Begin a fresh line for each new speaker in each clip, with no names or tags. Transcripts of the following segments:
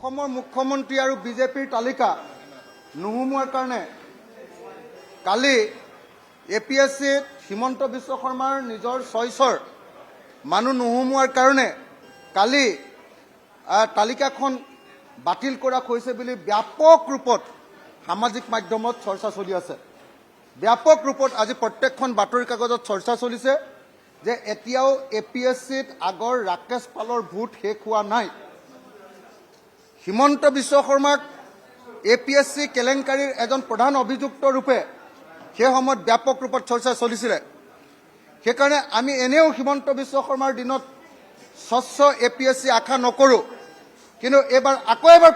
অসমৰ মুখ্যমন্ত্ৰী আৰু বিজেপিৰ তালিকা নুহুমুৱাৰ কাৰণে কালি APSCত হিমন্ত বিশ্ব শৰ্মাৰ নিজৰ চইচৰ মানুহ নুহুমুৱাৰ কাৰণে কালি তালিকাখন বাতিল কৰা হৈছে বুলি ব্যাপক ৰূপত সামাজিক মাধ্যমত চৰ্চা চলি আছে। ব্যাপক ৰূপত আজি প্ৰত্যেকখন বাতৰি কাগজত চৰ্চা চলিছে যে এতিয়াও APSCত আগৰ ৰাকেশ পালৰ ভোট শেষ হোৱা নাই। হিমন্ত বিশ্ব শৰ্মাক APSC কেলেংকাৰীৰ এজন প্ৰধান অভিযুক্ত ৰূপে সেই সময়ত ব্যাপক ৰূপত চৰ্চা চলিছিলে। সেইকাৰণে আমি এনেও হিমন্ত বিশ্ব শৰ্মাৰ দিনত স্বচ্ছ APSC আশা নকৰোঁ, কিন্তু এইবাৰ আকৌ এবাৰ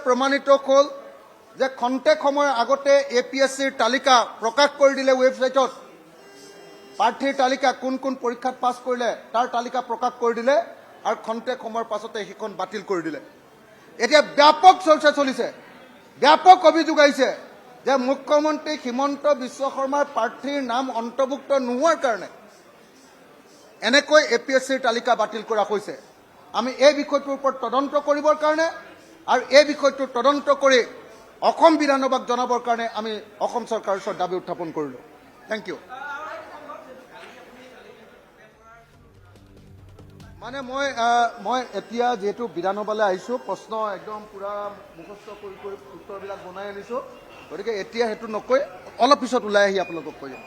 প্ৰমাণিত হ'ল যে খন্তেক সময়ৰ আগতে APSCৰ তালিকা প্ৰকাশ কৰি দিলে ৱেবছাইটত। প্ৰাৰ্থীৰ তালিকা কোন কোন পৰীক্ষাত পাছ কৰিলে তাৰ তালিকা প্ৰকাশ কৰি দিলে আৰু খন্তেক সময়ৰ পাছতে সেইখন বাতিল কৰি দিলে। এতিয়া ব্যাপক চৰ্চা চলিছে, ব্যাপক অভিযোগ আহিছে যে মুখ্যমন্ত্ৰী হিমন্ত বিশ্ব শৰ্মাৰ প্ৰাৰ্থীৰ নাম অন্তৰ্ভুক্ত নোহোৱাৰ কাৰণে এনেকৈ APSCৰ তালিকা বাতিল কৰা হৈছে। আমি এই বিষয়টোৰ ওপৰত তদন্ত কৰিবৰ কাৰণে আৰু এই বিষয়টো তদন্ত কৰি অসম বিধানসভাক জনাবৰ কাৰণে আমি অসম চৰকাৰৰ ওচৰত দাবী উত্থাপন কৰিলোঁ। Thank you. মানে মই এতিয়া যিহেতু বিধানসভালৈ আহিছোঁ, প্ৰশ্ন একদম পূৰা মুখস্থ কৰি উত্তৰবিলাক বনাই আনিছোঁ, গতিকে এতিয়া সেইটো নকৈ অলপ পিছত ওলাই আহি আপোনালোকক কৈ যাম।